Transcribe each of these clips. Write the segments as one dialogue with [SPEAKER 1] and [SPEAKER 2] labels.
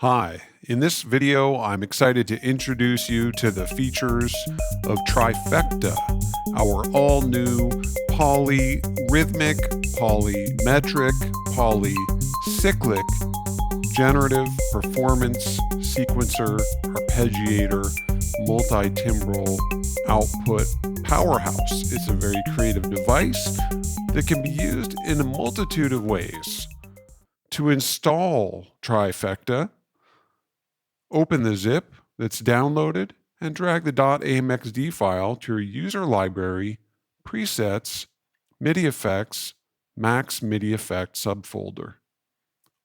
[SPEAKER 1] Hi, in this video, I'm excited to introduce you to the features of Trifecta, our all-new polyrhythmic, polymetric, polycyclic, generative performance sequencer, arpeggiator, multi-timbral output powerhouse. It's a very creative device that can be used in a multitude of ways. To install Trifecta, open the zip that's downloaded and drag the .amxd file to your user library, presets, MIDI effects, Max MIDI effect subfolder.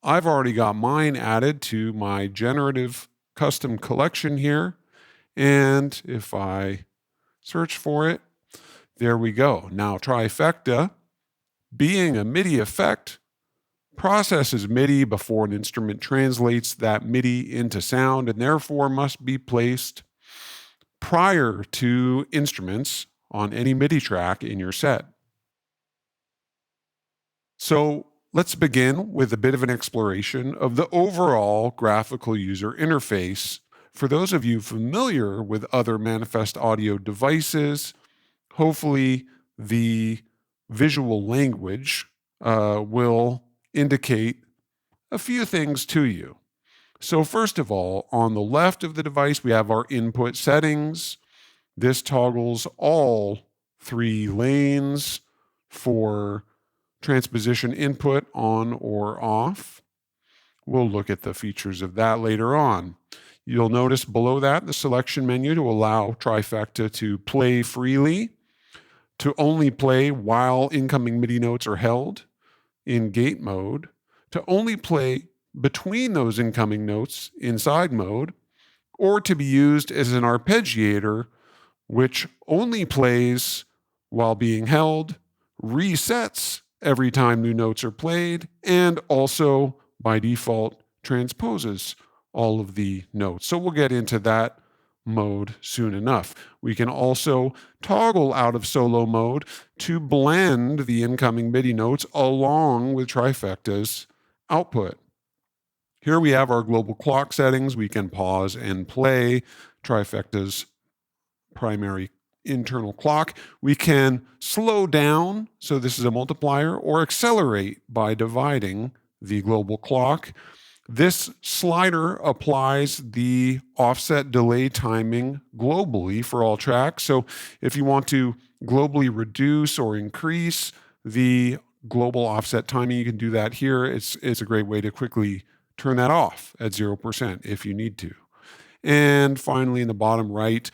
[SPEAKER 1] I've already got mine added to my generative custom collection here, and if I search for it, there we go. Now Trifecta, being a MIDI effect, processes MIDI before an instrument translates that MIDI into sound and therefore must be placed prior to instruments on any MIDI track in your set. So let's begin with a bit of an exploration of the overall graphical user interface. For those of you familiar with other Manifest Audio devices, hopefully the visual language will indicate a few things to you. So first of all, on the left of the device, we have our input settings. This toggles all three lanes for transposition input on or off. We'll look at the features of that later on. You'll notice below that the selection menu to allow Trifecta to play freely, to only play while incoming MIDI notes are held in gate mode, to only play between those incoming notes in side mode, or to be used as an arpeggiator, which only plays while being held, resets every time new notes are played, and also by default transposes all of the notes. So we'll get into that mode soon enough. We can also toggle out of solo mode to blend the incoming MIDI notes along with Trifecta's output. Here we have our global clock settings. We can pause and play Trifecta's primary internal clock. We can slow down, so this is a multiplier, or accelerate by dividing the global clock. This slider applies the offset delay timing globally for all tracks. So if you want to globally reduce or increase the global offset timing, you can do that here. It's a great way to quickly turn that off at 0% if you need to. And finally, in the bottom right,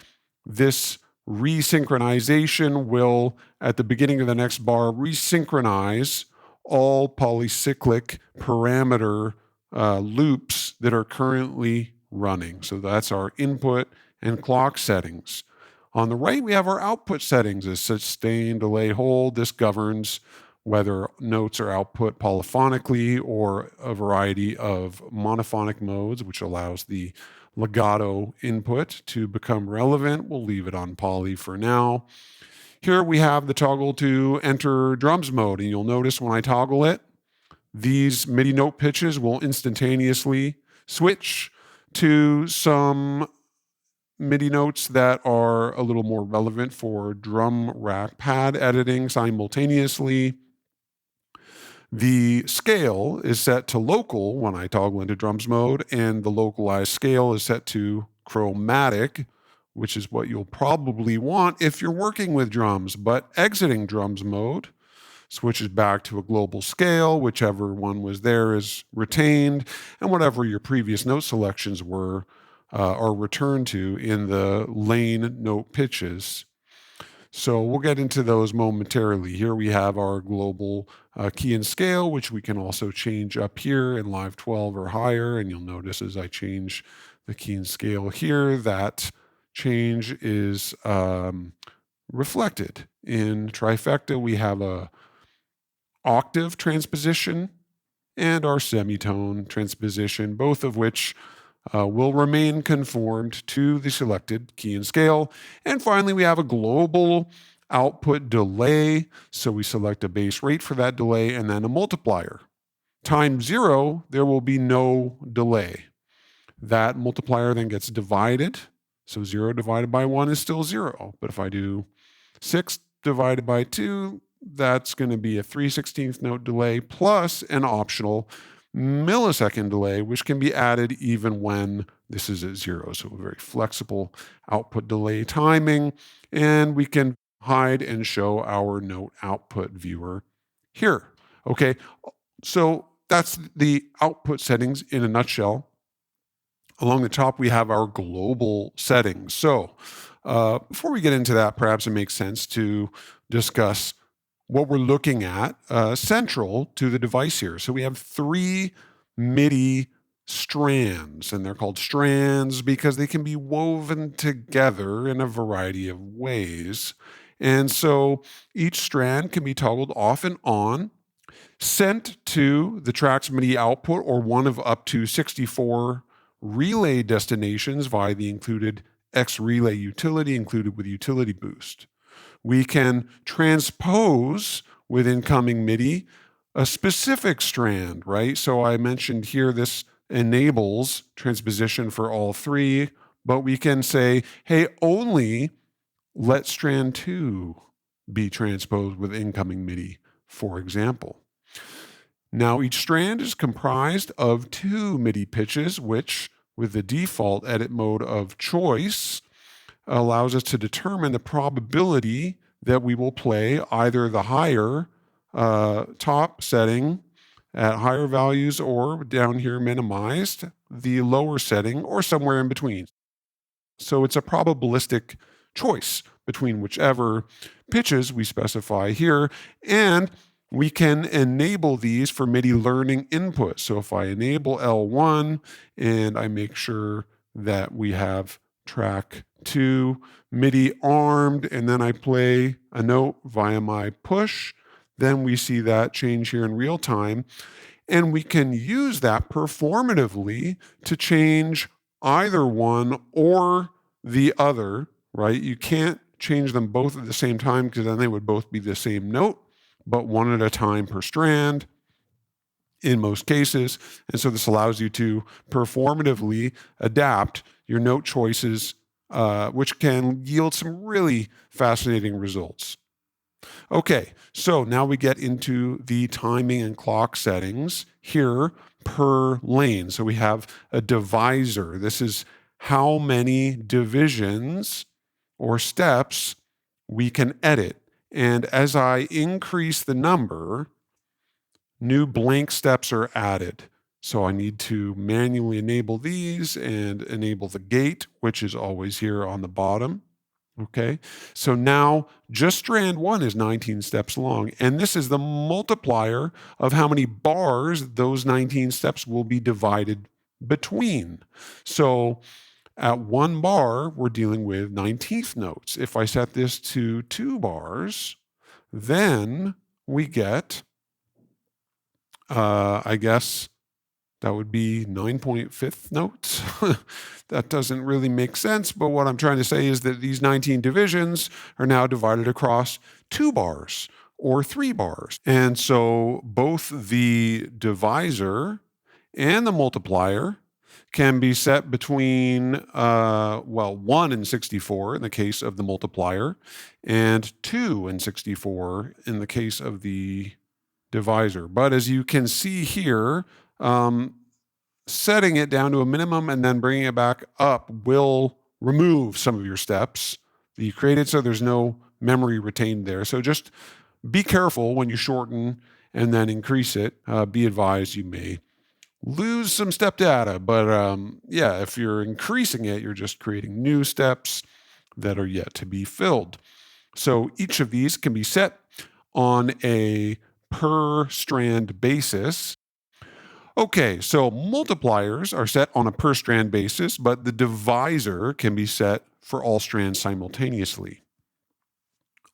[SPEAKER 1] this resynchronization will, at the beginning of the next bar, resynchronize all polycyclic parameter loops that are currently running. So that's our input and clock settings. On the right, we have our output settings as sustain, delay, hold. This governs whether notes are output polyphonically or a variety of monophonic modes, which allows the legato input to become relevant. We'll leave it on poly for now. Here we have the toggle to enter drums mode, and you'll notice when I toggle it, these MIDI note pitches will instantaneously switch to some MIDI notes that are a little more relevant for drum rack pad editing simultaneously. The scale is set to local when I toggle into drums mode, and the localized scale is set to chromatic, which is what you'll probably want if you're working with drums. But exiting drums mode switches back to a global scale. Whichever one was there is retained, and whatever your previous note selections were are returned to in the lane note pitches. So we'll get into those momentarily. Here we have our global key and scale, which we can also change up here in Live 12 or higher. And you'll notice as I change the key and scale here, that change is reflected. In Trifecta, we have a octave transposition and our semitone transposition, both of which will remain conformed to the selected key and scale. And finally, we have a global output delay. So we select a base rate for that delay and then a multiplier. Time 0, there will be no delay. That multiplier then gets divided. So 0 divided by 1 is still 0. But if I do 6 divided by 2, that's going to be a 3/16th note delay plus an optional millisecond delay, which can be added even when this is at 0. So a very flexible output delay timing. And we can hide and show our note output viewer here. Okay, so that's the output settings in a nutshell. Along the top, we have our global settings. So before we get into that, perhaps it makes sense to discuss what we're looking at central to the device here. So we have 3 MIDI strands, and they're called strands because they can be woven together in a variety of ways. And so each strand can be toggled off and on, sent to the track's MIDI output or one of up to 64 relay destinations via the included X relay utility included with Utility Boost. We can transpose with incoming MIDI a specific strand, right? So I mentioned here this enables transposition for all 3, but we can say, hey, only let strand 2 be transposed with incoming MIDI, for example. Now, each strand is comprised of 2 MIDI pitches, which, with the default edit mode of choice, allows us to determine the probability that we will play either the higher top setting at higher values or down here minimized, the lower setting, or somewhere in between. So it's a probabilistic choice between whichever pitches we specify here, and we can enable these for MIDI learning input. So if I enable L1 and I make sure that we have track 2 MIDI armed, and then I play a note via my push, then we see that change here in real time. And we can use that performatively to change either one or the other, right? You can't change them both at the same time because then they would both be the same note, but one at a time per strand in most cases. And so this allows you to performatively adapt your note choices, which can yield some really fascinating results. Okay, so now we get into the timing and clock settings here per lane. So we have a divisor. This is how many divisions or steps we can edit. And as I increase the number, new blank steps are added. So I need to manually enable these and enable the gate, which is always here on the bottom. Okay, so now just strand 1 is 19 steps long, and this is the multiplier of how many bars those 19 steps will be divided between. So at 1 bar, we're dealing with 19th notes. If I set this to 2 bars, then we get, I guess, that would be 9.5 notes. That doesn't really make sense, but what I'm trying to say is that these 19 divisions are now divided across 2 bars or 3 bars. And so both the divisor and the multiplier can be set between, 1 and 64 in the case of the multiplier, and 2 and 64 in the case of the divisor. But as you can see here, setting it down to a minimum and then bringing it back up will remove some of your steps that you created, so there's no memory retained there. So just be careful when you shorten and then increase it. Be advised you may lose some step data, but if you're increasing it, you're just creating new steps that are yet to be filled. So each of these can be set on a per strand basis. Okay, so multipliers are set on a per strand basis, but the divisor can be set for all strands simultaneously.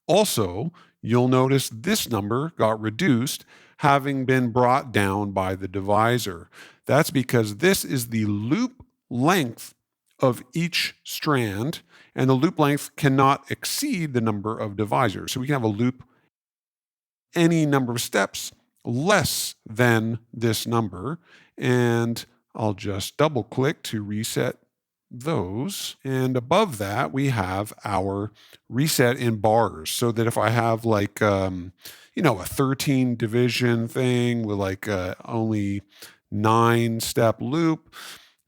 [SPEAKER 1] Also, you'll notice this number got reduced, having been brought down by the divisor. That's because this is the loop length of each strand, and the loop length cannot exceed the number of divisors. So we can have a loop any number of steps less than this number. And I'll just double click to reset those. And above that, we have our reset in bars, so that if I have like, a 13 division thing with like only 9-step loop,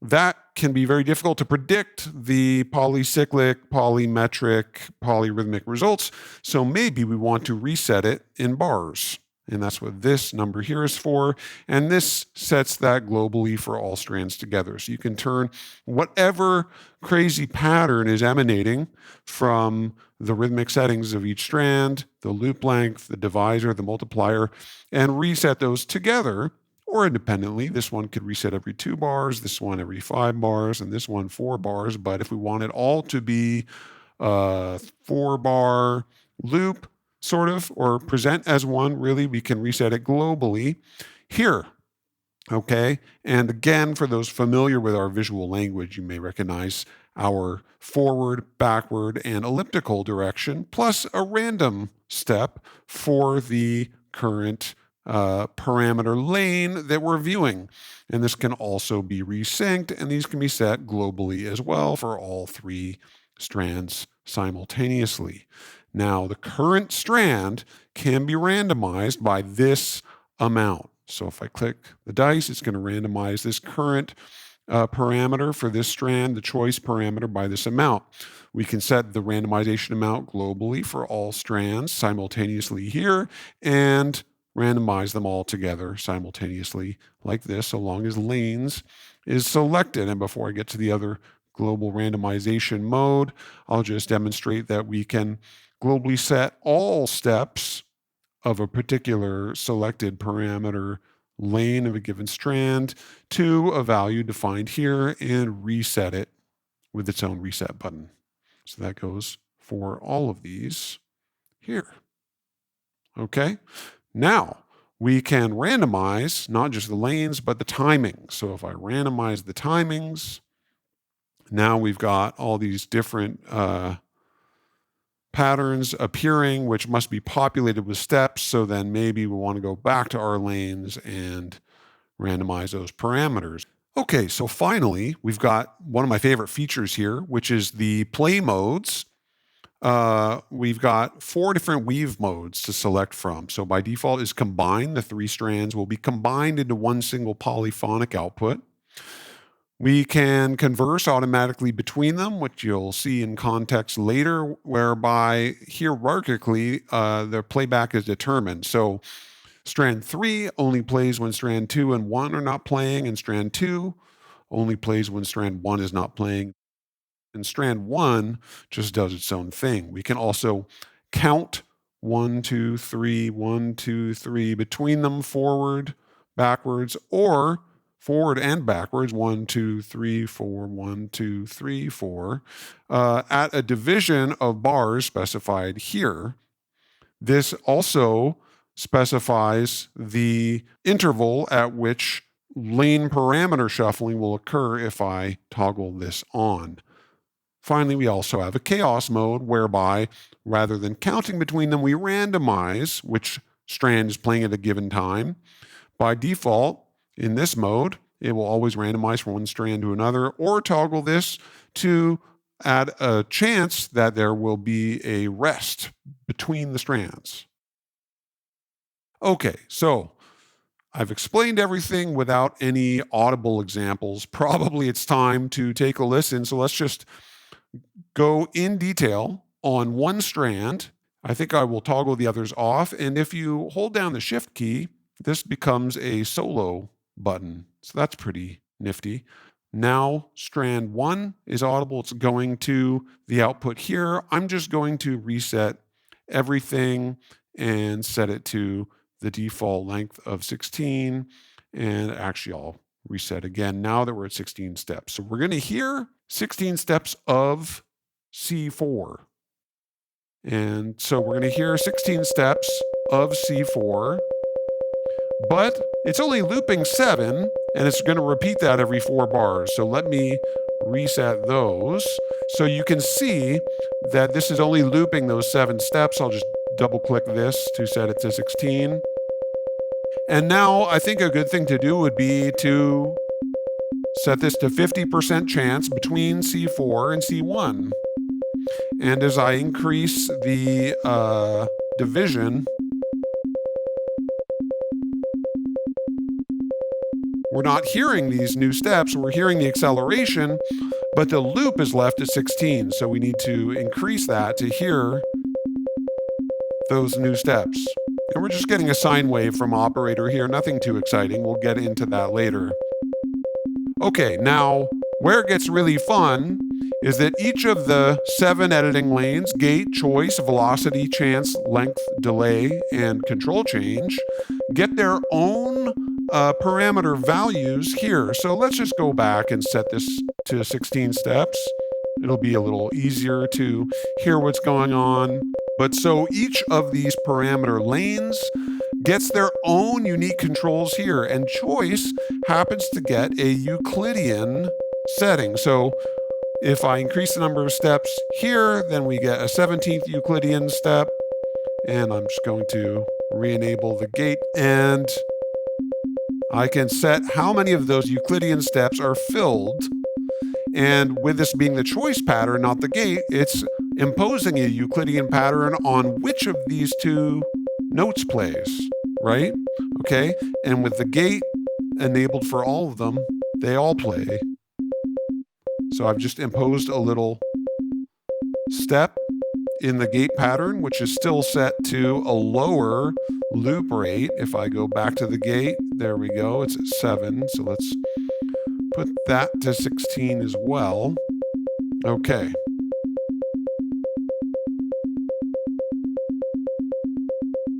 [SPEAKER 1] that can be very difficult to predict the polycyclic, polymetric, polyrhythmic results. So maybe we want to reset it in bars. And that's what this number here is for. And this sets that globally for all strands together. So you can turn whatever crazy pattern is emanating from the rhythmic settings of each strand, the loop length, the divisor, the multiplier, and reset those together or independently. This one could reset every 2 bars, this one every 5 bars, and this one 4 bars. But if we want it all to be a 4-bar loop, sort of, or present as one, really, we can reset it globally here. Okay, and again, for those familiar with our visual language, you may recognize our forward, backward, and elliptical direction, plus a random step for the current parameter lane that we're viewing. And this can also be resynced, and these can be set globally as well for all 3 strands simultaneously. Now, the current strand can be randomized by this amount. So if I click the dice, it's going to randomize this current parameter for this strand, the choice parameter, by this amount. We can set the randomization amount globally for all strands simultaneously here and randomize them all together simultaneously like this, so long as lanes is selected. And before I get to the other global randomization mode, I'll just demonstrate that we can globally set all steps of a particular selected parameter lane of a given strand to a value defined here and reset it with its own reset button. So that goes for all of these here. Okay, now we can randomize not just the lanes, but the timings. So if I randomize the timings, now we've got all these different patterns appearing, which must be populated with steps. So then maybe we want to go back to our lanes and randomize those parameters. Okay, so finally, we've got one of my favorite features here, which is the play modes. We've got 4 different weave modes to select from. So by default is combine. The 3 strands will be combined into one single polyphonic output. We can converse automatically between them, which you'll see in context later, whereby hierarchically the playback is determined. So strand 3 only plays when strand 2 and 1 are not playing, and strand 2 only plays when strand 1 is not playing. And strand 1 just does its own thing. We can also count 1, 2, 3, 1, 2, 3 between them, forward, backwards, or forward and backwards, 1, 2, 3, 4, 1, 2, 3, 4, at a division of bars specified here. This also specifies the interval at which lane parameter shuffling will occur if I toggle this on. Finally, we also have a chaos mode whereby rather than counting between them, we randomize which strand is playing at a given time. By default, in this mode, it will always randomize from one strand to another, or toggle this to add a chance that there will be a rest between the strands. Okay, so I've explained everything without any audible examples. Probably it's time to take a listen. So let's just go in detail on one strand. I think I will toggle the others off. And if you hold down the Shift key, this becomes a solo button. So that's pretty nifty. Now strand 1 is audible. It's going to the output here. I'm just going to reset everything and set it to the default length of 16. And actually, I'll reset again now that we're at 16 steps. So we're going to hear 16 steps of C4. And so we're going to hear 16 steps of C4, but it's only looping 7, and it's going to repeat that every 4 bars. So let me reset those. So you can see that this is only looping those 7 steps. I'll just double click this to set it to 16. And now I think a good thing to do would be to set this to 50% chance between C4 and C1. And as I increase the division, we're not hearing these new steps, we're hearing the acceleration, but the loop is left at 16. So we need to increase that to hear those new steps. And we're just getting a sine wave from operator here, nothing too exciting. We'll get into that later. Okay, now where it gets really fun is that each of the 7 editing lanes, gate, choice, velocity, chance, length, delay, and control change, get their own parameter values here. So let's just go back and set this to 16 steps. It'll be a little easier to hear what's going on. But so each of these parameter lanes gets their own unique controls here, and choice happens to get a Euclidean setting. So if I increase the number of steps here, then we get a 17th Euclidean step. And I'm just going to re-enable the gate, and I can set how many of those Euclidean steps are filled. And with this being the choice pattern, not the gate, it's imposing a Euclidean pattern on which of these 2 notes plays, right? Okay, and with the gate enabled for all of them, they all play. So I've just imposed a little step in the gate pattern, which is still set to a lower loop rate. If I go back to the gate, there we go, it's at 7. So let's put that to 16 as well. Okay.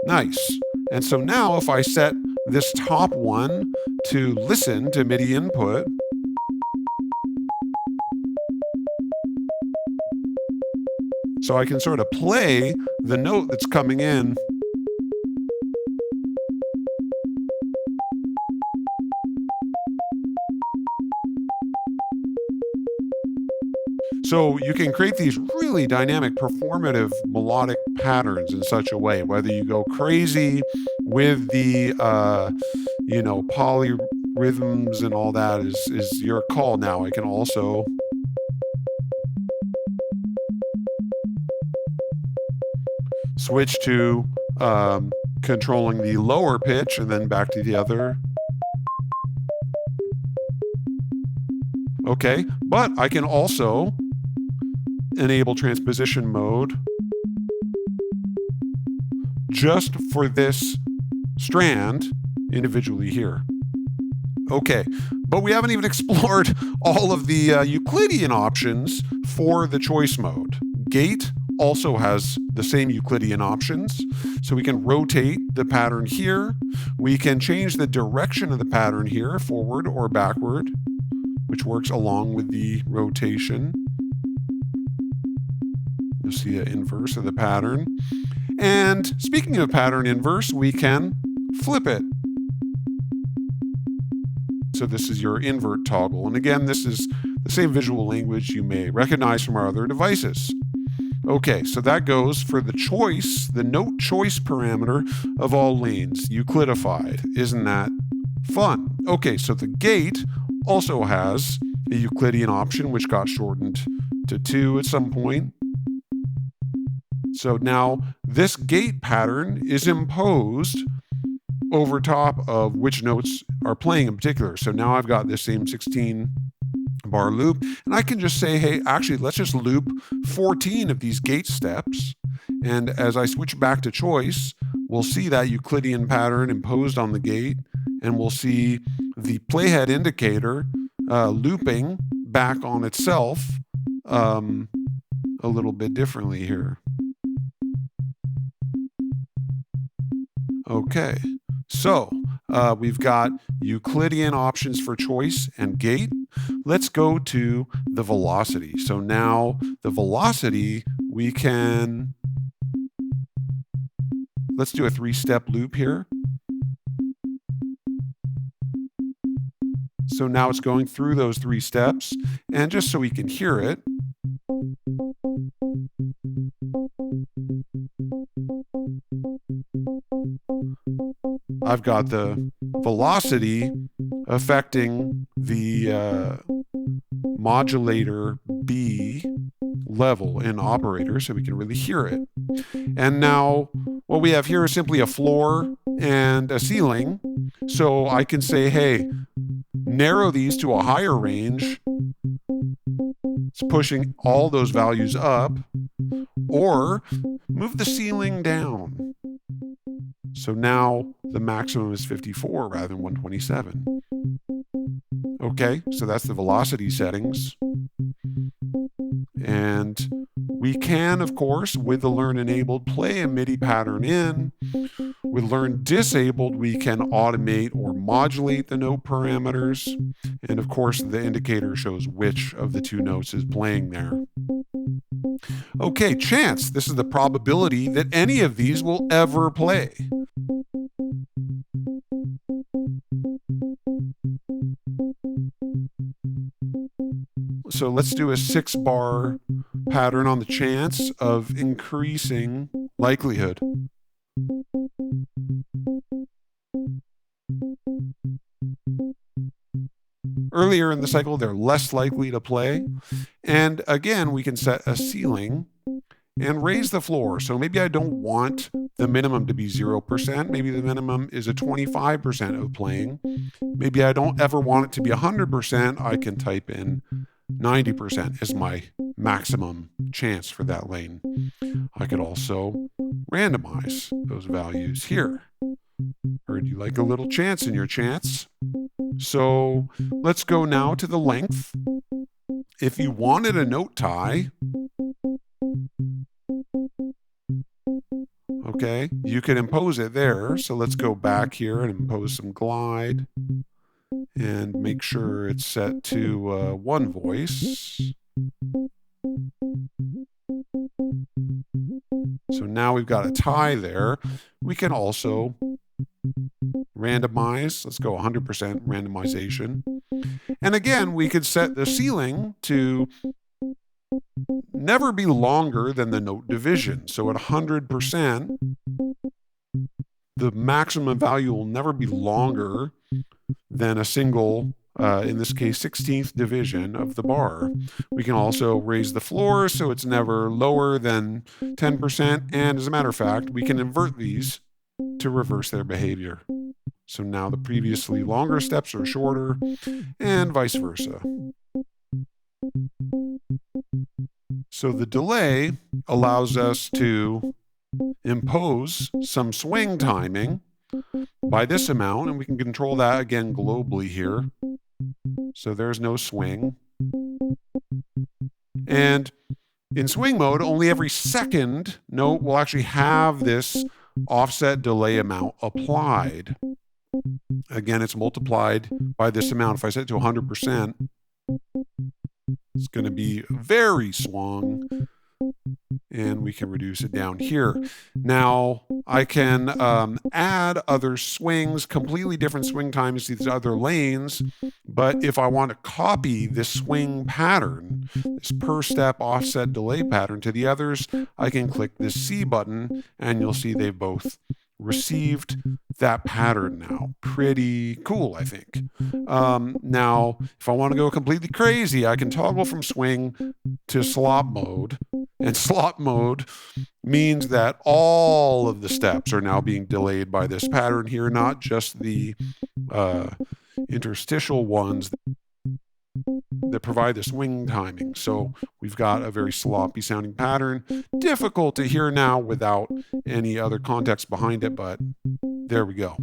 [SPEAKER 1] Nice. And so now if I set this top one to listen to MIDI input, so I can sort of play the note that's coming in. So you can create these really dynamic, performative, melodic patterns in such a way, whether you go crazy with the, polyrhythms and all that is your call now. I can also switch to controlling the lower pitch and then back to the other. Okay, but I can also enable transposition mode just for this strand individually here. Okay, but we haven't even explored all of the Euclidean options for the choice mode. Gate also has the same Euclidean options, so we can rotate the pattern here. We can change the direction of the pattern here, forward or backward, which works along with the rotation. You'll see an inverse of the pattern. And speaking of pattern inverse, we can flip it. So this is your invert toggle. And again, this is the same visual language you may recognize from our other devices. Okay, so that goes for the choice, the note choice parameter of all lanes, Euclidified. Isn't that fun? Okay, so the gate also has a Euclidean option, which got shortened to 2 at some point. So now this gate pattern is imposed over top of which notes are playing in particular. So now I've got this same 16 bar loop, and I can just say, hey, actually, let's just loop 14 of these gate steps. And as I switch back to choice, we'll see that Euclidean pattern imposed on the gate, and we'll see the playhead indicator looping back on itself a little bit differently here. Okay, so we've got Euclidean options for choice and gate. Let's go to the velocity. So now the velocity, we can, let's do a 3-step loop here. So now it's going through those 3 steps, and just so we can hear it, I've got the velocity affecting the modulator B level in operator so we can really hear it. And now what we have here is simply a floor and a ceiling. So I can say, hey, narrow these to a higher range. It's pushing all those values up, or move the ceiling down. So now the maximum is 54 rather than 127. Okay, so that's the velocity settings. And we can, of course, with the Learn Enabled, play a MIDI pattern in. With Learn Disabled, we can automate or modulate the note parameters. And of course, the indicator shows which of the two notes is playing there. Okay, chance. This is the probability that any of these will ever play. So let's do a 6-bar pattern on the chance of increasing likelihood. Earlier in the cycle, they're less likely to play. And again, we can set a ceiling and raise the floor. So maybe I don't want the minimum to be 0%. Maybe the minimum is a 25% of playing. Maybe I don't ever want it to be 100%. I can type in 90% as my maximum chance for that lane. I could also randomize those values here. Heard you like a little chance in your chance. So let's go now to the length. If you wanted a note tie, okay, you can impose it there. So let's go back here and impose some glide and make sure it's set to one voice. So now we've got a tie there. We can also randomize. Let's go 100% randomization. And again, we could set the ceiling to never be longer than the note division. So at 100%, the maximum value will never be longer than a single, in this case, 16th division of the bar. We can also raise the floor so it's never lower than 10%. And as a matter of fact, we can invert these to reverse their behavior. So now the previously longer steps are shorter, and vice versa. So the delay allows us to impose some swing timing by this amount, and we can control that again globally here. So there's no swing. And in swing mode, only every second note will actually have this offset delay amount applied. Again, it's multiplied by this amount. If I set it to 100%, it's going to be very swung, and we can reduce it down here. Now, I can add other swings, completely different swing times to these other lanes, but if I want to copy this swing pattern, this per step offset delay pattern to the others, I can click this C button, and you'll see they've both received that pattern now. Pretty cool, I think. Now, if I want to go completely crazy, I can toggle from swing to slop mode. And slop mode means that all of the steps are now being delayed by this pattern here, not just the interstitial ones that provide the swing timing. So we've got a very sloppy sounding pattern. Difficult to hear now without any other context behind it, but there we go.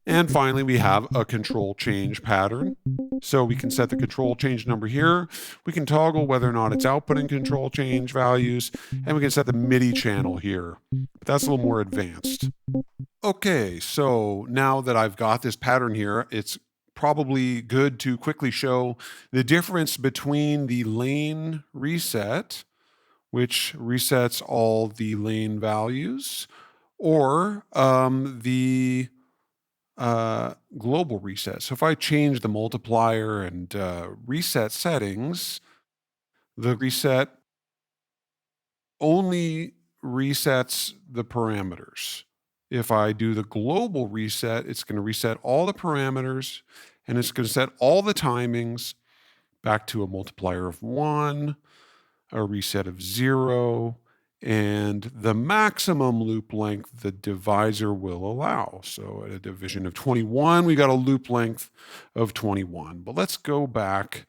[SPEAKER 1] And finally, we have a control change pattern. So we can set the control change number here. We can toggle whether or not it's outputting control change values, and we can set the MIDI channel here. But that's a little more advanced. Okay, so now that I've got this pattern here, it's probably good to quickly show the difference between the lane reset, which resets all the lane values, or the global reset. So if I change the multiplier and reset settings, the reset only resets the parameters. If I do the global reset, it's going to reset all the parameters, and it's going to set all the timings back to a multiplier of 1, a reset of 0, and the maximum loop length the divisor will allow. So at a division of 21, we got a loop length of 21. But let's go back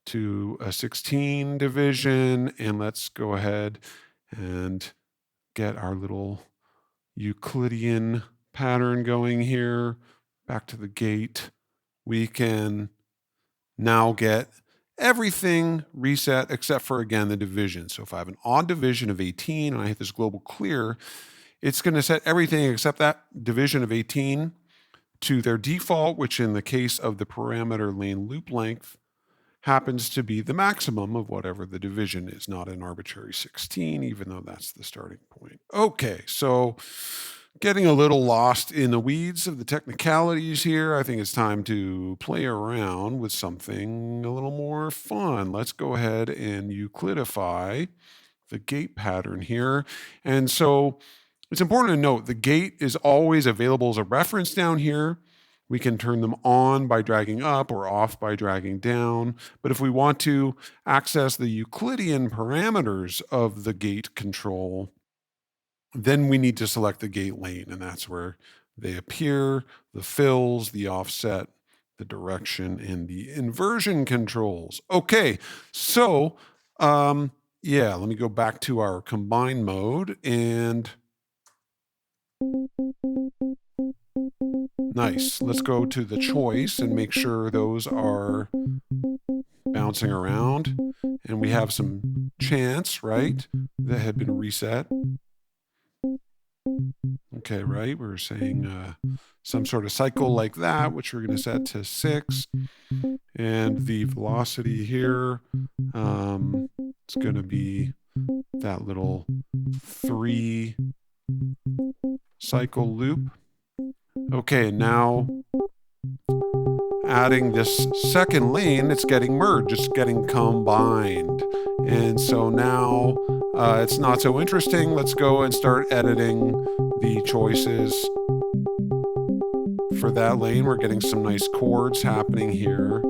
[SPEAKER 1] to a 16 division, and let's go ahead and get our little Euclidean pattern going here. Back to the gate. We can now get everything reset except for, again, the division. So if I have an odd division of 18 and I hit this global clear, it's going to set everything except that division of 18 to their default, which in the case of the parameter lane loop length happens to be the maximum of whatever the division is, not an arbitrary 16, even though that's the starting point. Okay, so getting a little lost in the weeds of the technicalities here, I think it's time to play around with something a little more fun. Let's go ahead and Euclidify the gate pattern here. And so it's important to note the gate is always available as a reference down here. We can turn them on by dragging up or off by dragging down. But if we want to access the Euclidean parameters of the gate control, then we need to select the gate lane, and that's where they appear, the fills, the offset, the direction, and the inversion controls. Okay, so yeah, let me go back to our combine mode, and nice. Let's go to the choice and make sure those are bouncing around, and we have some chants, right, that had been reset. Okay, right, we're saying some sort of cycle like that, which we're going to set to 6. And the velocity here, it's going to be that little 3 cycle loop. Okay, now adding this second lane, it's getting merged, it's getting combined. And so now it's not so interesting. Let's go and start editing the choices for that lane. We're getting some nice chords happening here.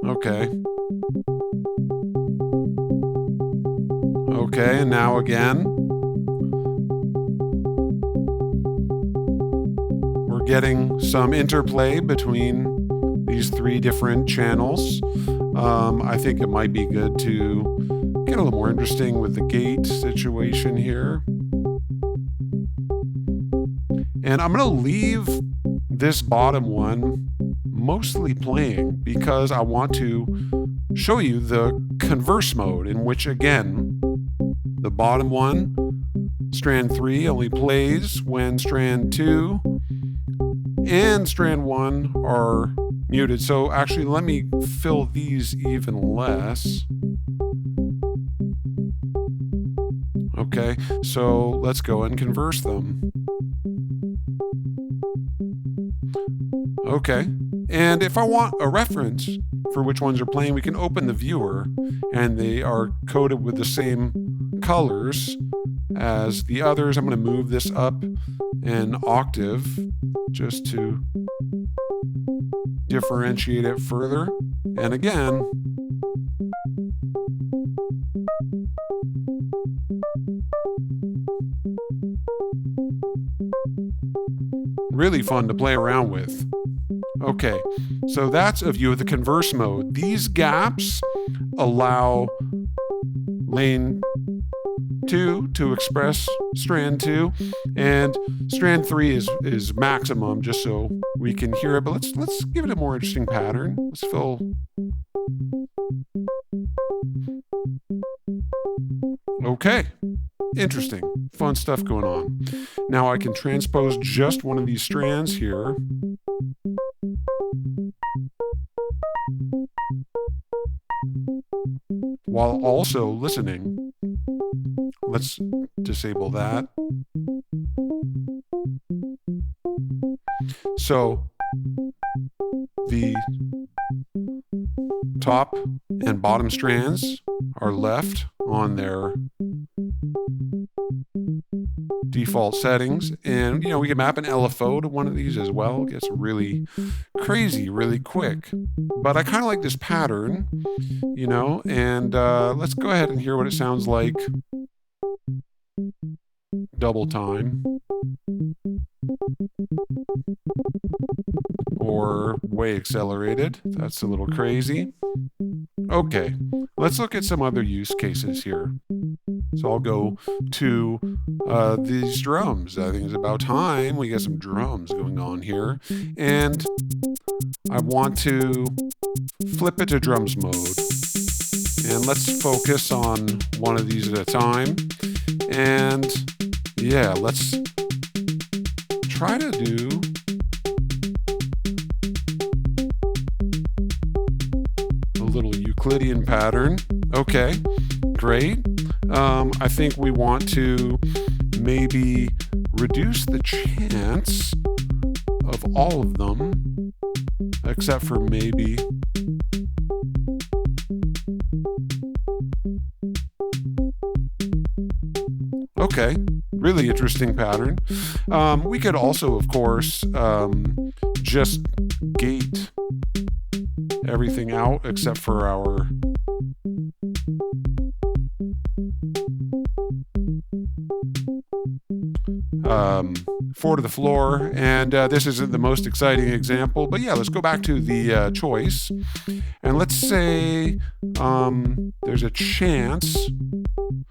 [SPEAKER 1] Okay. Okay, and now again, we're getting some interplay between these 3 different channels. I think it might be good to get a little more interesting with the gate situation here. And I'm going to leave this bottom one mostly playing because I want to show you the converse mode, in which, again, the bottom one, strand 3, only plays when strand 2 and strand 1 are muted. So actually, let me fill these even less. Okay, so let's go and converse them. Okay, and if I want a reference for which ones are playing, we can open the viewer, and they are coded with the same colors as the others. I'm going to move this up an octave just to differentiate it further. And again, really fun to play around with. Okay, so that's a view of the converse mode. These gaps allow lane 2 to express strand 2, and strand 3 is maximum, just so we can hear it. But let's give it a more interesting pattern. Let's fill. Okay, interesting, fun stuff going on. Now I can transpose just one of these strands here. While also listening. Let's disable that. So the top and bottom strands are left on their default settings. And, we can map an LFO to one of these as well. It gets really crazy really quick. But I kind of like this pattern, and let's go ahead and hear what it sounds like double time or way accelerated. That's a little crazy. Okay, let's look at some other use cases here. So I'll go to these drums. I think it's about time we get some drums going on here. And I want to flip it to drums mode. And let's focus on one of these at a time. And yeah, let's try to do a little Euclidean pattern. Okay, great. I think we want to maybe reduce the chance of all of them, except for maybe okay, really interesting pattern. We could also, of course, just gate everything out except for our four to the floor, and this isn't the most exciting example, but yeah, let's go back to the choice, and let's say there's a chance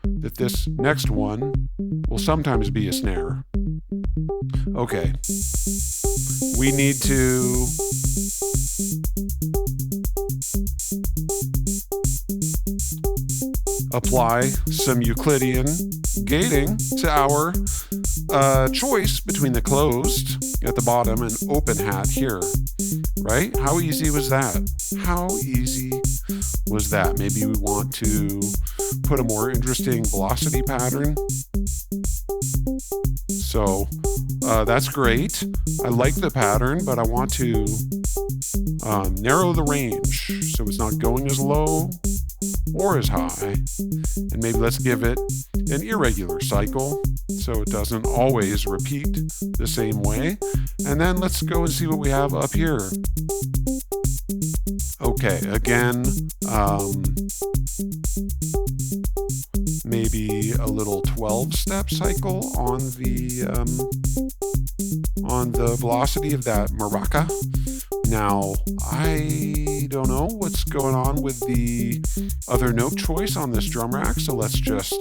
[SPEAKER 1] that this next one will sometimes be a snare. Okay, we need to apply some Euclidean gating to our choice between the closed at the bottom and open hat here, right? How easy was that? How easy was that? Maybe we want to put a more interesting velocity pattern. So that's great. I like the pattern, but I want to narrow the range so it's not going as low or as high. And maybe let's give it an irregular cycle so it doesn't always repeat the same way. And then let's go and see what we have up here. Okay, again, maybe a little 12-step cycle on the velocity of that maraca. Now, I don't know what's going on with the other note choice on this drum rack, so let's just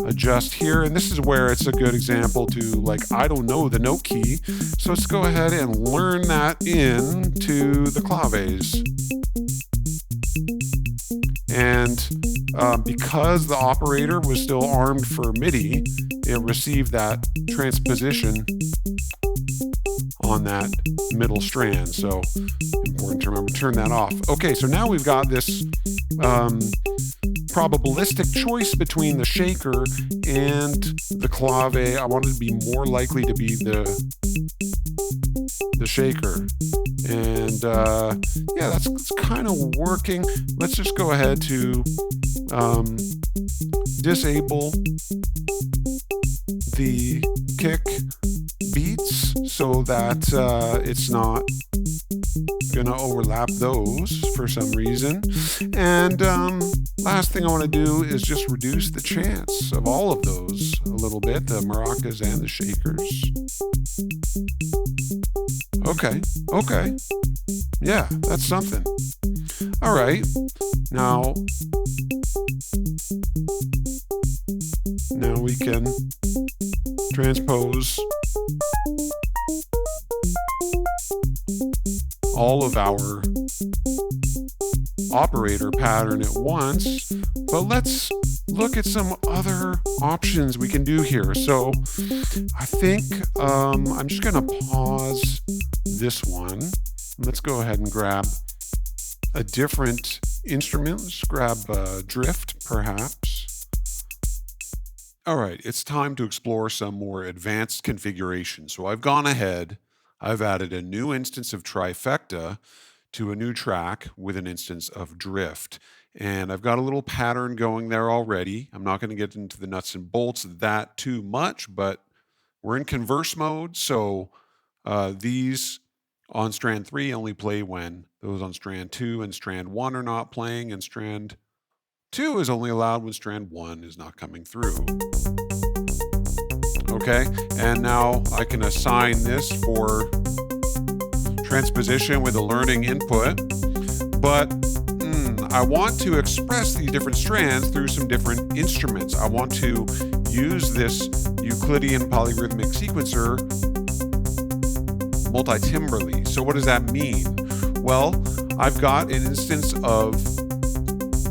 [SPEAKER 1] adjust here. And this is where it's a good example to, I don't know the note key, so let's go ahead and learn that into the claves. And because the operator was still armed for MIDI, it received that transposition on that middle strand. So important to remember to turn that off. Okay, so now we've got this probabilistic choice between the shaker and the clave. I want it to be more likely to be the shaker. And yeah, that's kind of working. Let's just go ahead to disable the kick beats so that it's not gonna overlap those for some reason. And last thing I want to do is just reduce the chance of all of those a little bit, the maracas and the shakers. Okay. Yeah, that's something. All right. Now we can transpose all of our operator pattern at once, but let's look at some other options we can do here. So I think I'm just going to pause this one. Let's go ahead and grab a different instrument. Let's grab drift, perhaps. All right, it's time to explore some more advanced configuration. So I've gone ahead, I've added a new instance of Trifecta to a new track with an instance of drift. And I've got a little pattern going there already. I'm not going to get into the nuts and bolts of that too much, but we're in Converse mode. So these on strand 3 only play when those on strand 2 and strand 1 are not playing, and strand 2 is only allowed when strand 1 is not coming through. Okay, and now I can assign this for transposition with a learning input, but I want to express these different strands through some different instruments. I want to use this Euclidean polyrhythmic sequencer multi-timbrally. So what does that mean? Well, I've got an instance of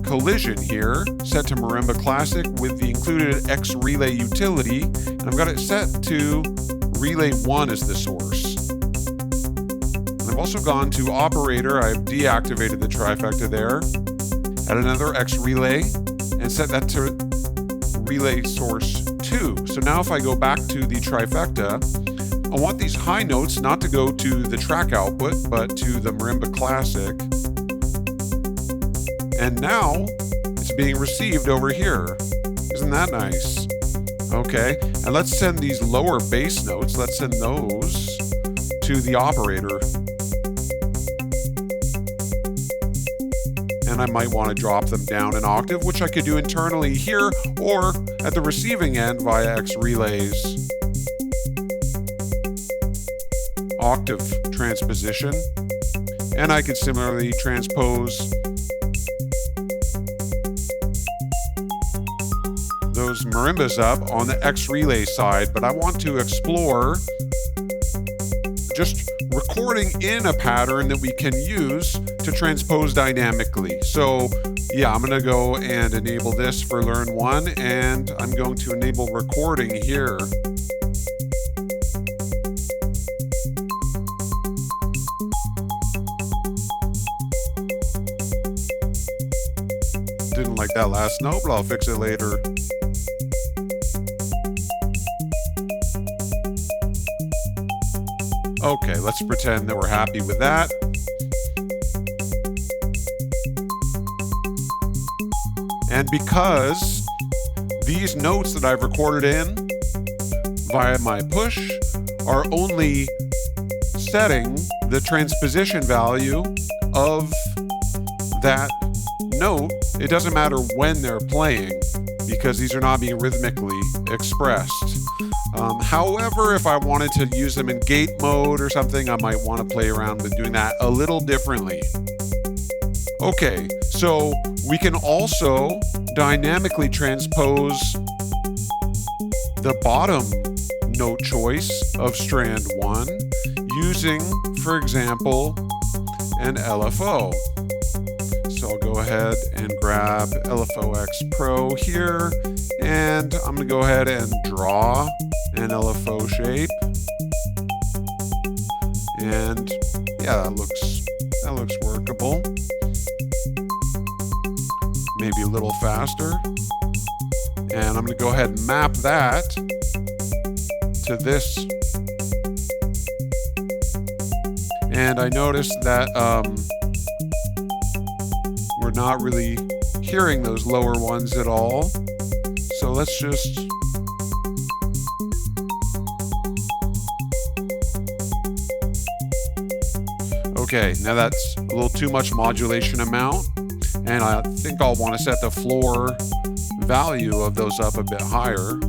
[SPEAKER 1] collision here set to Marimba Classic with the included X relay utility, and I've got it set to relay 1 as the source. And I've also gone to operator. I've deactivated the trifecta there, add another X relay, and set that to relay source 2. So now if I go back to the trifecta, I want these high notes not to go to the track output, but to the Marimba Classic. And now it's being received over here. Isn't that nice? Okay, and let's send these lower bass notes, let's send those to the operator. And I might want to drop them down an octave, which I could do internally here or at the receiving end via X relays. Octave transposition. And I could similarly transpose those marimbas up on the X relay side, but I want to explore just recording in a pattern that we can use to transpose dynamically. So yeah, I'm gonna go and enable this for Learn 1, and I'm going to enable recording here. Didn't like that last note, but I'll fix it later. Okay, let's pretend that we're happy with that. And because these notes that I've recorded in via my push are only setting the transposition value of that note, it doesn't matter when they're playing because these are not being rhythmically expressed. However, if I wanted to use them in gate mode or something, I might want to play around with doing that a little differently. Okay, so we can also dynamically transpose the bottom note choice of strand 1 using, for example, an LFO. So I'll go ahead and grab LFO X Pro here, and I'm going to go ahead and draw an LFO shape. And yeah, that looks workable. Maybe a little faster. And I'm going to go ahead and map that to this. And I noticed that we're not really hearing those lower ones at all. So let's just okay, now that's a little too much modulation amount, and I think I'll want to set the floor value of those up a bit higher.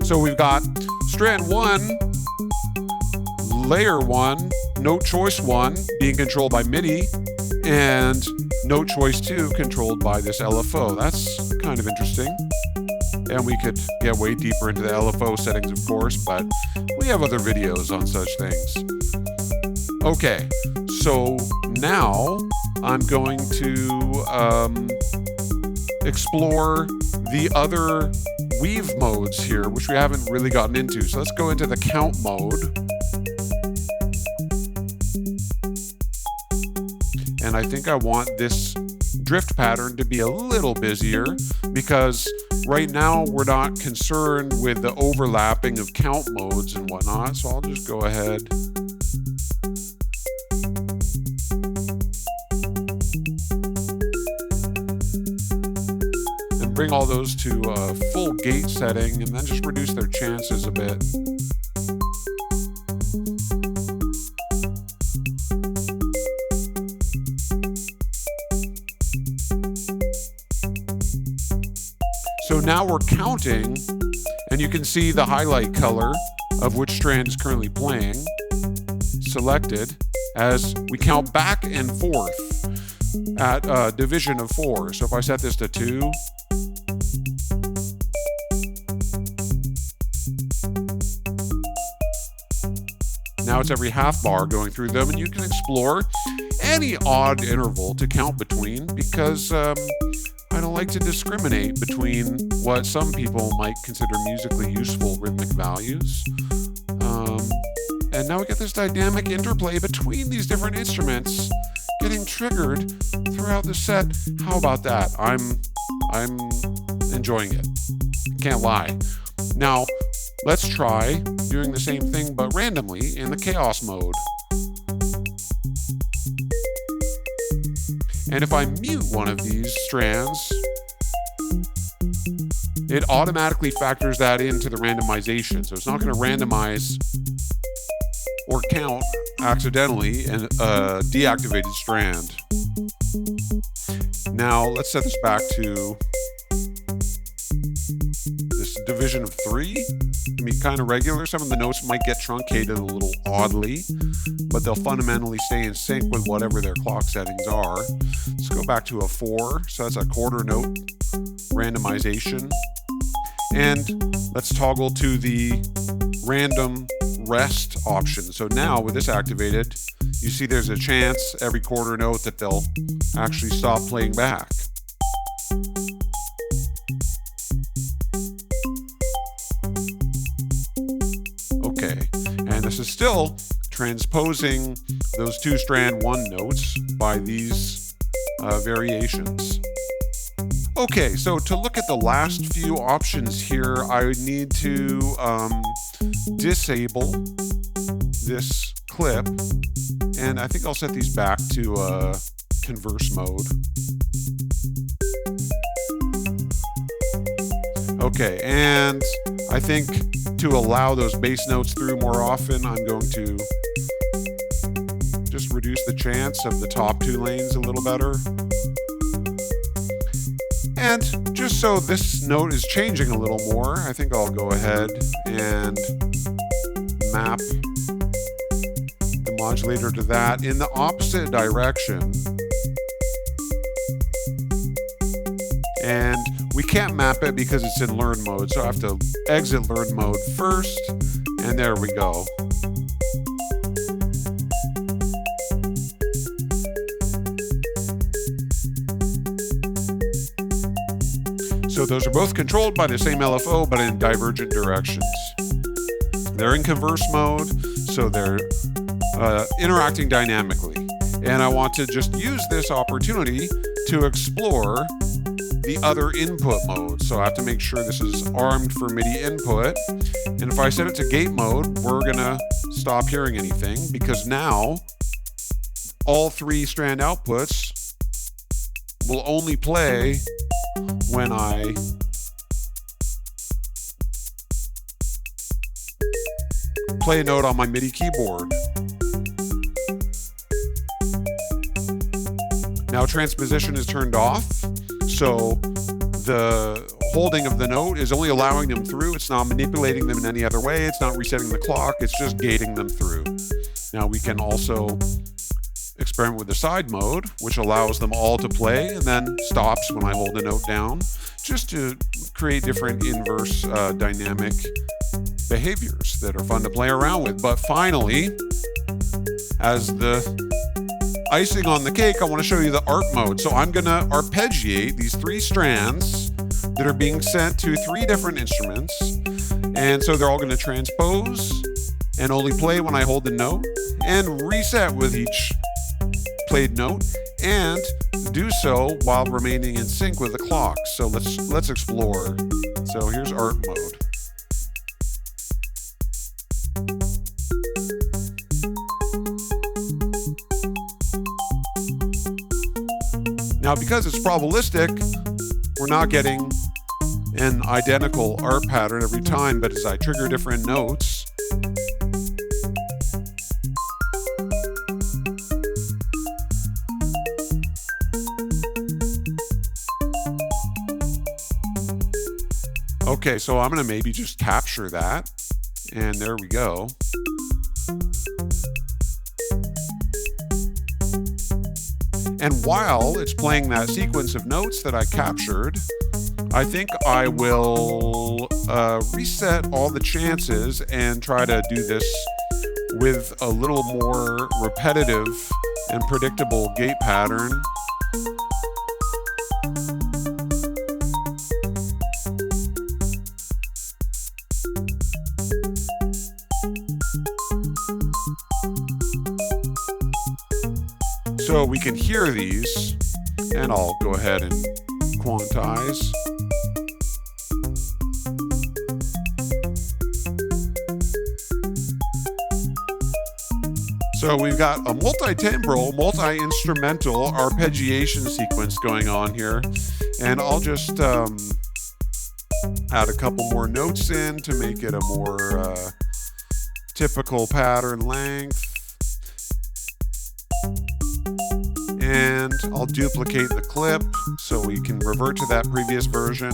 [SPEAKER 1] So we've got strand 1, layer 1, note choice 1 being controlled by MIDI, and note choice 2 controlled by this LFO. That's kind of interesting. And we could get way deeper into the LFO settings, of course, but we have other videos on such things. Okay, so now I'm going to explore the other weave modes here, which we haven't really gotten into. So let's go into the count mode. And I think I want this drift pattern to be a little busier because right now we're not concerned with the overlapping of count modes and whatnot. So I'll just go ahead bring all those to a full gate setting and then just reduce their chances a bit. So now we're counting, and you can see the highlight color of which strand is currently playing selected as we count back and forth at a division of 4. So if I set this to 2, now it's every half bar going through them, and you can explore any odd interval to count between, because I don't like to discriminate between what some people might consider musically useful rhythmic values. And now we get this dynamic interplay between these different instruments getting triggered throughout the set. How about that? I'm enjoying it. Can't lie. Now, let's try doing the same thing but randomly in the chaos mode. And if I mute one of these strands, it automatically factors that into the randomization. So it's not going to randomize or count accidentally a deactivated strand. Now let's set this back to this division of 3. It can be kind of regular. Some of the notes might get truncated a little oddly, but they'll fundamentally stay in sync with whatever their clock settings are. Let's go back to a 4. So that's a quarter note randomization. And let's toggle to the random rest option. So now with this activated, you see there's a chance every quarter note that they'll actually stop playing back. Okay, and this is still transposing those 2 strand 1 notes by these variations. Okay, so to look at the last few options here, I would need to disable this clip, and I think I'll set these back to Converse mode. Okay, and I think to allow those bass notes through more often, I'm going to just reduce the chance of the top 2 lanes a little better. And just so this note is changing a little more, I think I'll go ahead and map the modulator to that in the opposite direction. And we can't map it because it's in learn mode, so I have to exit learn mode first, and there we go. So those are both controlled by the same LFO, but in divergent directions. They're in Converse mode, so they're interacting dynamically. And I want to just use this opportunity to explore the other input modes. So I have to make sure this is armed for MIDI input. And if I set it to gate mode, we're gonna stop hearing anything, because now all 3 strand outputs will only play when I play a note on my MIDI keyboard. Now transposition is turned off, so the holding of the note is only allowing them through. It's not manipulating them in any other way. It's not resetting the clock. It's just gating them through. Now we can also experiment with the side mode, which allows them all to play and then stops when I hold the note down, just to create different inverse dynamic behaviors that are fun to play around with. But finally, as the icing on the cake, I want to show you the ARP mode. So I'm going to arpeggiate these 3 strands that are being sent to 3 different instruments. And so they're all going to transpose and only play when I hold the note, and reset with each played note, and do so while remaining in sync with the clock. So let's explore. So here's ARP mode. Now, because it's probabilistic, we're not getting an identical ARP pattern every time, but as I trigger different notes, okay, so I'm going to maybe just capture that, and there we go. And while it's playing that sequence of notes that I captured, I think I will reset all the chances and try to do this with a little more repetitive and predictable gate pattern. So we can hear these, and I'll go ahead and quantize. So we've got a multi-timbral, multi-instrumental arpeggiation sequence going on here, and I'll just add a couple more notes in to make it a more typical pattern length. And I'll duplicate the clip so we can revert to that previous version.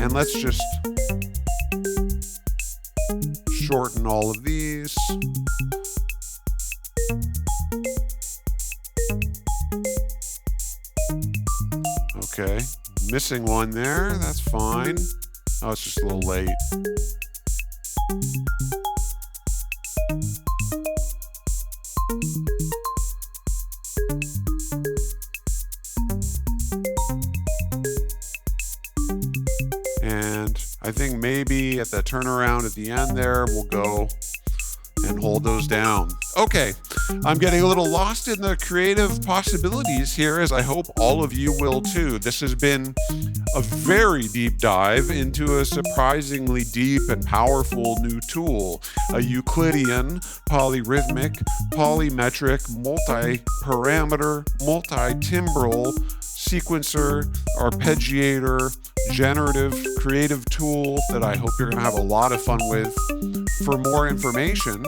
[SPEAKER 1] And let's just shorten all of these. Okay, missing one there, that's fine. Oh, it's just a little late. And I think maybe at the turnaround at the end there, we'll go and hold those down. Okay, I'm getting a little lost in the creative possibilities here, as I hope all of you will too. This has been a very deep dive into a surprisingly deep and powerful new tool, a Euclidean, polyrhythmic, polymetric, multi-parameter, multi-timbral sequencer, arpeggiator, generative, creative tool that I hope you're going to have a lot of fun with. For more information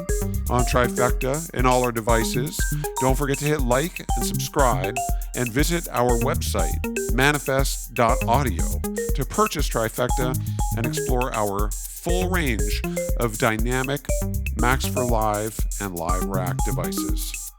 [SPEAKER 1] on Trifecta and all our devices, don't forget to hit like and subscribe, and visit our website, manifest.audio, to purchase Trifecta and explore our full range of dynamic Max for Live and Live Rack devices.